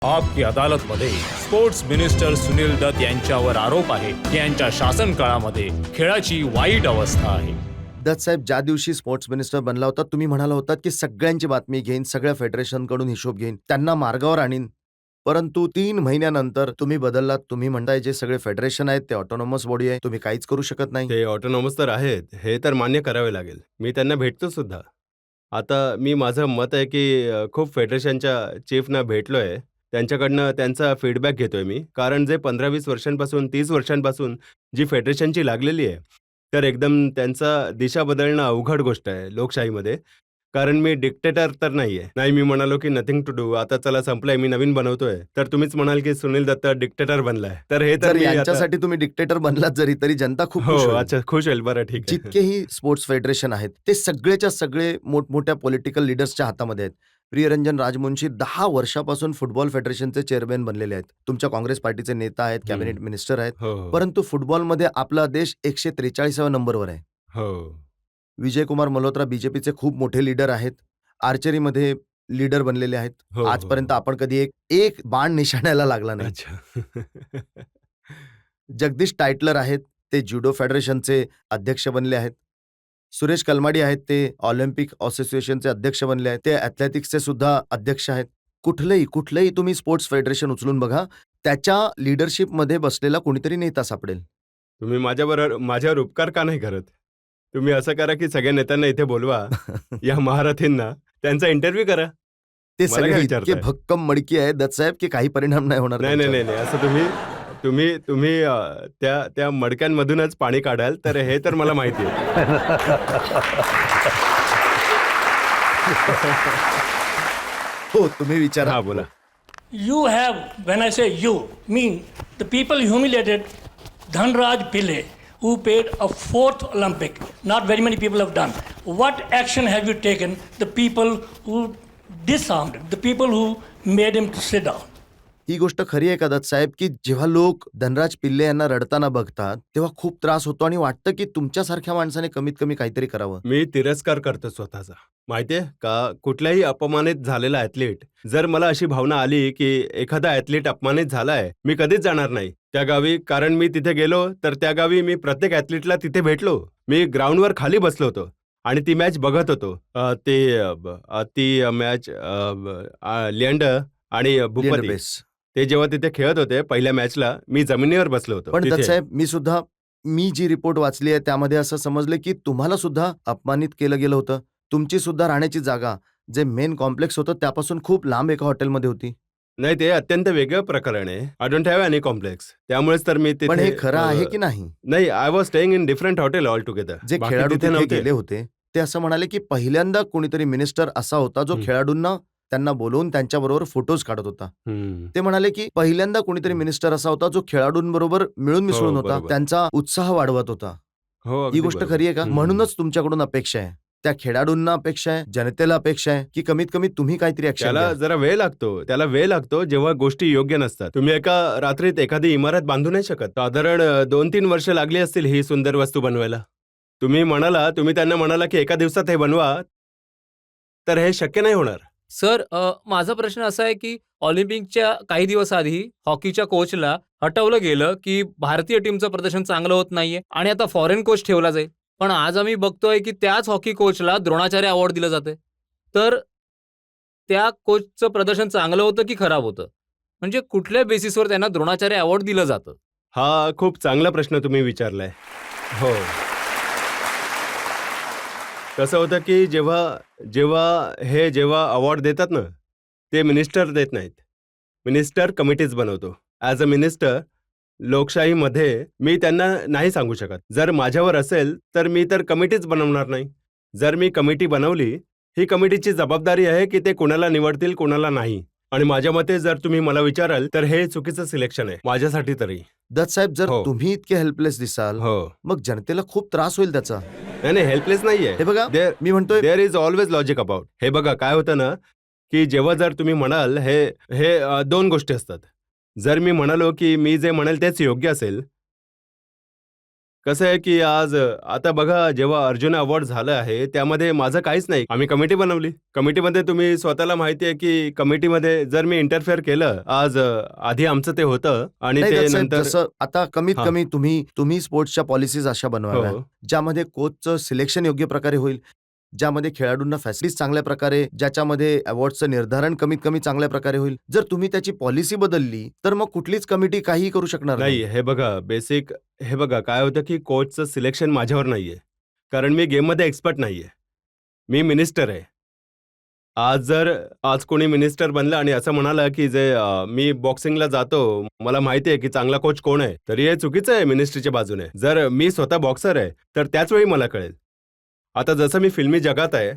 आप की अदालत मध्ये स्पोर्ट्स मिनिस्टर सुनील दत्त यांच्यावर आरोप आहे की यांच्या शासन काळामध्ये खेळाची वाईट अवस्था आहे. दत्त साहेब, ज्या दिवशी स्पोर्ट्स मिनिस्टर बनला होता तुम्ही म्हणाला होतात की सगळ्यांची बातमी घेईन, सगळ्या फेडरेशन कडून हिशोब घेईन, त्यांना मार्गावर आणीन. परंतु 3 महिन्यानंतर तुम्ही बदललात. तुम्ही म्हणताय जे सगळे फेडरेशन आहेत ते ऑटोनॉमस बॉडी आहे, तुम्ही काहीच करू शकत नाही. ते ऑटोनॉमस तर आहेत, हे तर मान्य करावे लागेल. मी त्यांना भेटतो सुद्धा. आता मी माझं मत आहे की खूप फेडरेशनच्या चीफना भेटलोय. त्यांच्याकडनं त्यांचा फीडबॅक घेतोय मी. कारण जे 15-20 वर्षांपासून, 30 वर्षांपासून जी फेडरेशनची लागलेली आहे, तर एकदम त्यांचा दिशा बदलणं अवघड गोष्ट आहे लोकशाहीमध्ये. कारण मी डिक्टेटर तर नाहीये. नाही, मी म्हणालो की नथिंग टू डू, आता चला संपलंय, मी नवीन बनवतोय. तर तुम्हीच म्हणाल की सुनील दत्त डिक्टेटर बनलाय. तर हे तर जर मी आता यांच्यासाठी तुम्ही डिक्टेटर बनलात जरी तरी जनता खूप हो, खुश होईल. अच्छा खुश होईल. बरं ठीक आहे. जितकेही स्पोर्ट्स फेडरेशन आहेत ते सगळेच्या सगळे मोठमोठ्या पॉलिटिकल लीडर्सच्या हातामध्ये आहेत. प्रियरंजन राजमुंशी 10 वर्षापासून फुटबॉल फेडरेशनचे चेअरमॅन बनलेले आहेत. तुमच्या काँग्रेस पार्टीचे नेता आहेत, कॅबिनेट मिनिस्टर आहेत. हो, हो. परंतु फुटबॉलमध्ये आपला देश 143व्या नंबरवर आहे. हो. विजयकुमार मल्होत्रा बीजेपीचे खूप मोठे लीडर आहेत. आर्चरीमध्ये लीडर बनलेले आहेत. हो, आजपर्यंत हो. आपण कधी एक बाण निशाण्याला लागला नाही. अच्छा. जगदीश टायटलर आहेत, ते जुडो फेडरेशनचे अध्यक्ष बनले आहेत. सुरेश कलमाडी आहेत, ते ऑलिम्पिक असोसिएशनचे अध्यक्ष बनले आहेत. ते ॲथलेटिक्सचे सुद्धा अध्यक्ष आहेत. कुठलंही तुम्ही स्पोर्ट्स फेडरेशन उचलून बघा, त्याच्या लीडरशिपमध्ये बसलेला कोणीतरी नेता सापडेल. तुम्ही माझ्यावर उपकार का नाही करत? तुम्ही असं करा की सगळ्या नेत्यांना इथे बोलवा, या महारथींना. त्यांचा इंटरव्ह्यू करा. ते मला सगळे काय इतके विचारताय? भक्कम मडकी आहेत दत्तसाहेब की काही परिणाम नाही होणार नाही, नाही, त्यांच्यावर. नाही, नाही. असं तुम्ही त्या मडक्यांमधूनच पाणी काढाल, तर हे तर मला माहिती आहे. हो, तुम्ही विचारा. हां, बोला. You have, when I say you, mean the people humiliated Dhanraj Pillai, who paid a 4th Olympic. Not very many people have done. What action have you taken? The people who disarmed, the people who made him to sit down. ही गोष्ट खरी आहे का दत्तसाहेब की जेव्हा लोक धनराज पिल्ले यांना रडताना बघतात तेव्हा खूप त्रास होतो आणि वाटतं की तुमच्यासारख्या माणसाने कमीत कमी काहीतरी करावं. मी तिरस्कार करतो स्वतःचा. माहितीये का, कुठल्याही अपमानित झालेला ॲथलीट, जर मला अशी भावना आली की एखादा ॲथलीट अपमानित झालाय, मी कधीच जाणार नाही त्या गावी. कारण मी तिथे गेलो तर त्या गावी मी प्रत्येक ॲथलीटला तिथे भेटलो. मी ग्राउंडवर खाली बसलो होतो आणि ती मॅच बघत होतो. ती मॅच लिएंडर आणि भूपती, बेस. ते जेव्हा तिथे खेळत होते पहिल्या मॅचला, मी जमिनीवर बसलो होतो पण तिथे. दत्तसाहेब, मी जी रिपोर्ट वाचली आहे त्यामध्ये असं समजलं की तुम्हाला सुद्धा अपमानित केलं गेलं होतं. तुमची सुद्धा राहण्याची जागा, जे मेन कॉम्प्लेक्स होतं त्यापासून खूप लांब एका हॉटेलमध्ये होती. नाही, ते अत्यंत वेगळं प्रकरण आहे. I don't have any complex. त्यामुळेच तर मी तिथे. पण हे खरं आहे की नाही? नाही, I was staying in different hotel all together. जे खेळाडू तिथे गेले होते ते असं म्हणाले की पहिल्यांदा कोणीतरी मिनिस्टर असा होता जो खेळाडूंना त्यांना बोलवून त्यांच्याबरोबर फोटोज काढत होता. ते म्हणाले की पहिल्यांदा कोणीतरी मिनिस्टर असा होता जो खेळाडूंबरोबर मिळून मिसळून होता, बरोबर. त्यांचा उत्साह वाढवत होता. हो, ही अगदी गोष्ट बरोबर. खरी आहे का? म्हणूनच तुमच्याकडून अपेक्षा आहे, त्या खेळाडूंना अपेक्षा आहे, जनतेला अपेक्षा आहे की कमीत कमी तुम्ही काहीतरी ऍक्शन त्याला जरा वेळ लागतो. त्याला वेळ लागतो जेव्हा गोष्टी योग्य नसतात. तुम्ही एका रात्रीत एखादी इमारत बांधू नाही शकत. साधारण 2-3 वर्ष लागली असतील ही सुंदर वस्तू बनवायला. तुम्ही त्यांना म्हणाला की एका दिवसात हे बनवा, तर हे शक्य नाही होणार. सर, माझा प्रश्न असा आहे की ऑलिम्पिकच्या काही दिवस आधी हॉकीच्या कोचला हटवलं गेलं की भारतीय टीमचं प्रदर्शन चांगलं होत नाहीये आणि आता फॉरेन कोच ठेवला जाईल. पण आज आम्ही बघतोय की त्याच हॉकी कोचला द्रोणाचार्य अवॉर्ड दिलं जाते. तर त्या कोचचं प्रदर्शन चांगलं होतं की खराब होतं? म्हणजे कुठल्या बेसिसवर त्यांना द्रोणाचार्य अवॉर्ड दिलं जातं? हा खूप चांगला प्रश्न तुम्ही विचारलाय. हो, कसं होतं की जेव्हा अवॉर्ड देतात ना, ते मिनिस्टर देत नाहीत. मिनिस्टर कमिटीज बनवतो. ॲज अ मिनिस्टर लोकशाहीमध्ये मी त्यांना नाही सांगू शकत. जर माझ्यावर असेल तर मी तर कमिटीच बनवणार नाही. जर मी कमिटी बनवली, ही कमिटीची जबाबदारी आहे की ते कोणाला निवडतील कोणाला नाही. आणि माझ्या मते जर तुम्ही मला विचाराल तर हे चुकीचं सिलेक्शन आहे माझ्यासाठी तरी. दत्तसाहेब, जर हो. तुम्ही इतके हेल्पलेस दिसाल हो, मग जनतेला खूप त्रास होईल त्याचा. नाही, हेल्पलेस नाहीये. हे बघा, There- मी म्हणतोय there is always logic about. हे बघा काय होतं ना, की जेव्हा जर तुम्ही म्हणाल हे 2 गोष्टी असतात. जर मी म्हणालो की मी जे म्हणेल तेच योग्य असेल, कसं आहे की आज आता बघा, जेव्हा अर्जुन अवॉर्ड झालं आहे त्यामध्ये माझं काहीच नाही. आम्ही कमिटी बनवली. कमिटीमध्ये तुम्ही स्वतःला माहिती आहे की कमिटीमध्ये जर मी इंटरफेअर केलं, आज आधी आमचं ते होतं आणि नाही ते दत्त साहेब, नंतर जसं आता कमीत हा. कमी तुम्ही स्पोर्ट्सच्या पॉलिसीज अशा बनवाव्या हो. ज्यामध्ये कोचचं सिलेक्शन योग्य प्रकारे होईल, ज्यामध्ये खेळाडूंना फॅसिलिटीज चांगल्या प्रकारे, ज्याच्यामध्ये अवॉर्डचं निर्धारण कमीत कमी चांगल्या प्रकारे होईल. जर तुम्ही त्याची पॉलिसी बदलली तर मग कुठलीच कमिटी काहीही करू शकणार नाही, हे बघा हे बघा काय होतं की कोचचं सिलेक्शन माझ्यावर नाहीये. कारण मी गेममध्ये एक्सपर्ट नाहीये. मी मिनिस्टर आहे. आज कोणी मिनिस्टर बनलं आणि असं म्हणाला की मी बॉक्सिंगला जातो, मला माहिती आहे की चांगला कोच कोण आहे, तरी हे चुकीचं आहे मिनिस्ट्रीच्या बाजूने. जर मी स्वतः बॉक्सर आहे तर त्याच वेळी मला कळेल. आता जसं मी फिल्मी जगात आहे,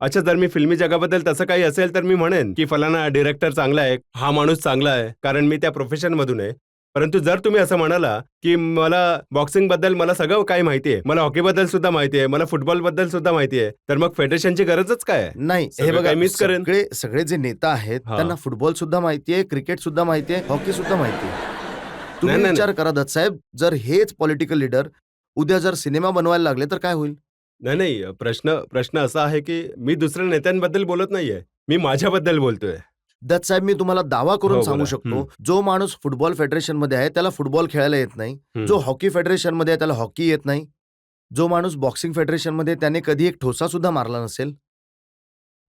अच्छा, जर मी फिल्मी जगाबद्दल तसं काही असेल तर मी म्हणेन की फलाना डिरेक्टर चांगला आहे, हा माणूस चांगला आहे, कारण मी त्या प्रोफेशनमधून आहे. परंतु जर तुम्ही असं म्हणाला की मला बॉक्सिंगबद्दल मला सगळं काही माहिती आहे, मला हॉकीबद्दल सुद्धा माहिती आहे, मला फुटबॉलबद्दल सुद्धा माहिती आहे, तर मग फेडरेशनची गरजच काय आहे? नाही. हे सगळं बघा, काही मीच करेन. सगळे जे नेता आहेत हा. त्यांना फुटबॉल सुद्धा माहिती आहे, क्रिकेट सुद्धा माहिती आहे, हॉकी सुद्धा माहिती आहे. तुम्ही नाही, नाही, विचार करा दत्त साहेब, जर हेच पॉलिटिकल लीडर उद्या जर सिनेमा बनवायला लागले तर काय होईल? नाही, प्रश्न असा आहे की मी दुसऱ्या नेत्यांबद्दल बोलत नाहीये, मी माझ्याबद्दल बोलतोय. दत्त साहेब, मी तुम्हाला दावा करून हो, सांगू बोला. शकतो, जो माणूस फुटबॉल फेडरेशन मध्ये आहे त्याला फुटबॉल खेळायला येत नाही, जो हॉकी फेडरेशन मध्ये आहे त्याला हॉकी येत नाही, जो माणूस बॉक्सिंग फेडरेशन मध्ये त्याने कधी एक ठोसा सुद्धा मारला नसेल.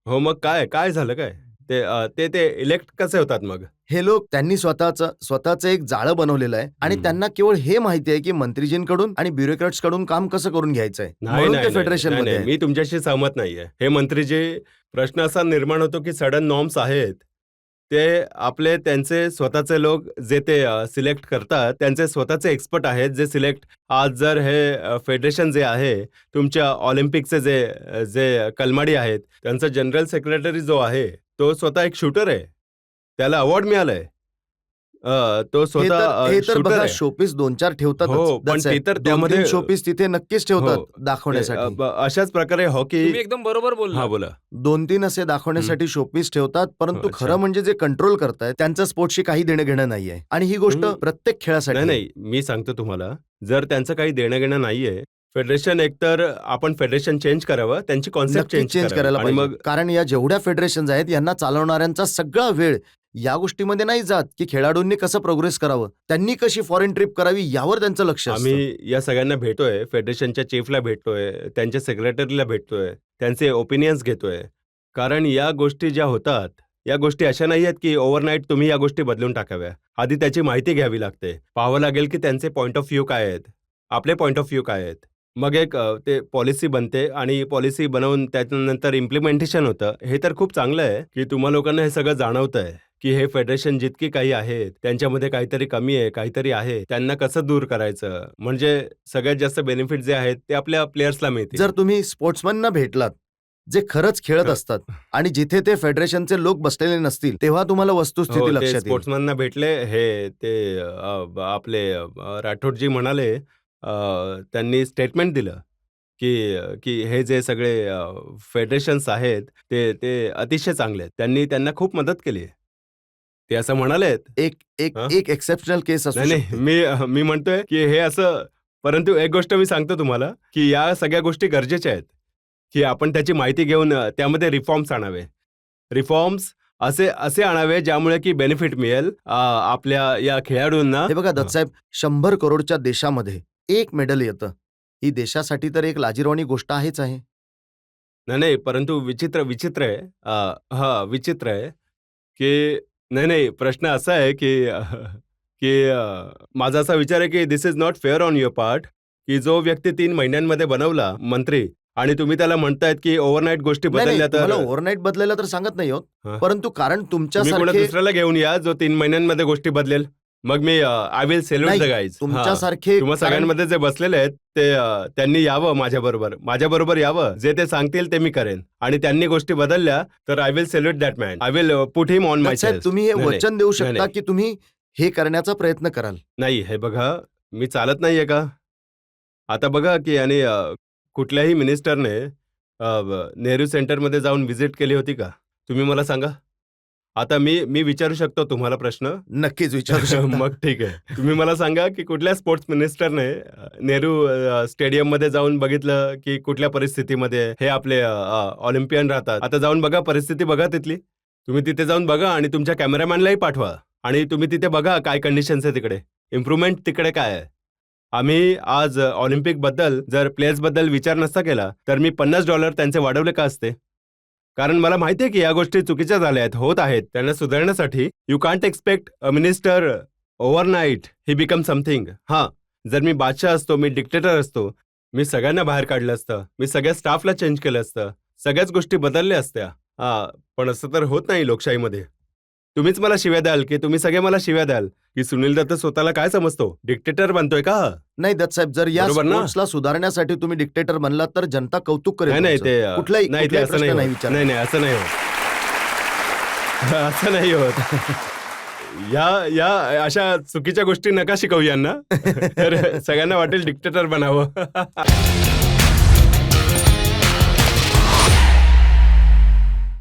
हो, मग काय झालं काय? ते इलेक्ट कसे होतात मग? हे लोक त्यांनी स्वतःचं एक जाळं बनवलेलं आहे आणि त्यांना केवळ हे माहिती आहे की मंत्रीजींकडून आणि ब्युरोक्रॅट्स कडून काम कसं करून घ्यायचंय, नाही, म्हणून नाही, ते फेडरेशन नाही, मध्ये नाही, आहेत. मी तुमच्याशी सहमत नाहीये. हे मंत्रीजी, प्रश्न असा निर्माण होतो की सडन नॉर्म्स आहेत, ते त्यांचे स्वतःचे लोक जे ते सिलेक्ट करतात, त्यांचे स्वतःचे एक्सपर्ट आहेत जे सिलेक्ट. आज जर हे फेडरेशन जे आहे, तुमच्या ऑलिम्पिकचे जे कलमाडी आहेत, त्यांचा जनरल सेक्रेटरी जो आहे, तो स्वतः एक शूटर आहे. त्याला अवॉर्ड मिळालाय. तो हे स्वतः तर शूटर बघा, आहे. शोपीस 2-4 ठेवतातच. हो, पण दत्त साहेब, ते तर 2-3 त्यामध्ये शोपीस तिथे नक्कीच ठेवतात हो, दाखवण्यासाठी. अशाच प्रकारे हॉकी. तुम्ही एकदम बरोबर बोलला. हा, बोला. 2-3 असे दाखवण्यासाठी शोपीस ठेवतात, परंतु अच्छा. खरं म्हणजे जे कंट्रोल करतायत त्यांचं स्पोर्ट्सशी काही देणं घेणं नाहीये. आणि ही गोष्ट प्रत्येक खेळासाठी नाही, मी सांगतो तुम्हाला, जर त्यांचं काही देणं घेणं नाहीये, फेडरेशन एकतर आपण फेडरेशन चेंज करावं, त्यांची कॉन्सेप्ट नक्कीच चेंज करायला आणि पाहिजे. मग कारण या जेवढ्या फेडरेशन्स आहेत यांना चालवणाऱ्यांचा सगळा वेळ या गोष्टीमध्ये नाही जात की खेळाडूंनी कसं प्रोग्रेस करावं, त्यांनी कशी फॉरेन ट्रिप करावी यावर त्यांचं लक्ष असतं. आम्ही या सगळ्यांना भेटतोय, फेडरेशनच्या चीफला भेटतोय, त्यांच्या सेक्रेटरीला भेटतोय, त्यांचे ओपिनियन्स घेतोय. कारण या गोष्टी ज्या होतात, या गोष्टी अशा नाही आहेत की ओव्हरनाईट तुम्ही या गोष्टी बदलून टाकाव्या. आधी त्याची माहिती घ्यावी लागते, पाहावं लागेल की त्यांचे पॉईंट ऑफ व्ह्यू काय आहेत, आपले पॉईंट ऑफ व्ह्यू काय आहेत. मग एक ते पॉलिसी बनते आणि पॉलिसी बनवून त्याच्यानंतर इम्प्लिमेंटेशन होतं. हे तर खूप चांगलं आहे की तुम्हा लोकांना हे सगळं जाणवतंय की हे फेडरेशन जितकी काही आहेत त्यांच्यामध्ये काहीतरी कमी आहे, काहीतरी आहे, त्यांना कसं दूर करायचं, म्हणजे सगळ्यात जास्त बेनिफिट जे आहेत ते आपल्या प्लेयर्सला मिळतील. जर तुम्ही स्पोर्ट्समनना भेटलात जे खरंच खेळत हा. असतात आणि जिथे ते फेडरेशनचे लोक बसलेले नसतील तेव्हा तुम्हाला हो, वस्तुस्थिती ते लक्षात येईल. स्पोर्ट्समॅनना भेटले. आपले राठोडजी म्हणाले, त्यांनी स्टेटमेंट दिलं की की हे जे सगळे फेडरेशन्स आहेत ते अतिशय चांगले आहेत. त्यांना खूप मदत केली आहे. ते असं म्हणालेत. एक एक हा? एक एक्सेप्शनल केस असू नाही, शकते. मी म्हणतोय की हे असं, परंतु एक गोष्ट मी सांगतो तुम्हाला की या सगळ्या गोष्टी गरजेच्या आहेत की आपण त्याची माहिती घेऊन त्यामध्ये रिफॉर्म्स आणावे. रिफॉर्म्स असे आणावे ज्यामुळे की बेनिफिट मिळेल आपल्या या खेळाडूंना. हे बघा दत्तसाहेब, 100 करोडच्या देशामध्ये एक मेडल येतं, ही देशासाठी तर एक लाजिरवाणी गोष्ट आहेच आहे. नाही, परंतु विचित्र आहे. विचित्र आहे की नाही, प्रश्न असा आहे की माझा असा विचार आहे की this is not fair on your part, की जो व्यक्ती 3 महिन्यांमध्ये बनवला मंत्री आणि तुम्ही त्याला म्हणतायत की ओव्हरनाईट गोष्टी नाही, बदलल्या, तर तुम्हाला ओव्हरनाईट बदलायला तर सांगत नाही हा. आहोत, परंतु कारण तुम्ही कोणा तुमच्यासारखे दुसऱ्याला घेऊन या जो 3 महिन्यांमध्ये गोष्टी बदलेल. मग मी आय विल सेल्यूट द नाही, गाईज. तुमच्यासारखे तुम्हा कारण- सगळ्यांमध्ये जे बसलेले आहेत ते त्यांनी यावं माझ्याबरोबर यावं. जे ते सांगतील ते मी करेन आणि त्यांनी गोष्टी बदलल्या तर I will salute that man. I will put him on my दत्तसाहेब, चेस्ट. तुम्ही हे नाही, वचन देऊ शकता नाही. की तुम्ही हे करण्याचा प्रयत्न कराल. नाही, हे बघा, मी चालत नाहीये का? आता बघा की आणि कुठल्याही मिनिस्टरने नेहरू सेंटरमध्ये जाऊन व्हिजिट केली होती का? तुम्ही मला सांगा. आता मी विचारू शकतो तुम्हाला प्रश्न? नक्कीच विचारू शकता. मग ठीक आहे. तुम्ही मला सांगा की कुठल्या स्पोर्ट्स मिनिस्टरने नेहरू स्टेडियममध्ये जाऊन बघितलं की कुठल्या परिस्थितीमध्ये हे आपले ऑलिम्पियन राहतात. आता जाऊन बघा, परिस्थिती बघा तिथली. तुम्ही तिथे जाऊन बघा आणि तुमच्या कॅमेरामॅनलाही पाठवा आणि तुम्ही तिथे बघा काय कंडिशन्स आहे तिकडे, इम्प्रूव्हमेंट तिकडे काय आहे. आम्ही आज ऑलिम्पिकबद्दल जर प्लेयर्सबद्दल विचार नसता केला तर मी $50 त्यांचे वाढवले का असते? कारण मला माहिती आहे की या गोष्टी चुकीच्या झाल्या आहेत, होत आहेत. त्यांना सुधारण्यासाठी you can't expect a minister overnight he become something. हां, जर मी बादशाह असतो, मी डिक्टेटर असतो, मी सगळ्यांना बाहेर काढलं असतं, मी सगळ्या स्टाफला चेंज केलं असतं, सगळ्याच गोष्टी बदलल्या असत्या. पण असं तर होत नाही लोकशाहीमध्ये. तुम्हीच मला शिव्या द्याल की तुम्ही सगळे मला शिव्या द्याल की सुनील दत्त स्वतःला काय समजतो, डिक्टेटर बनतोय का? नाही दत्तसाहेब, जर या बरोबर ना? स्पोर्ट्सला सुधारण्यासाठी तुम्ही डिक्टेटर बनलात तर जनता कौतुक करेल नाही तुमचं. ते कुठलाही नाही, ते कुठलाही असं प्रश्न नाही नाही होत. विचारणार. नाही असं नाही होत. असं नाही होत. या अशा चुकीच्या गोष्टी नका शिकवू यांना. तर सगळ्यांना वाटेल डिक्टेटर बनावं.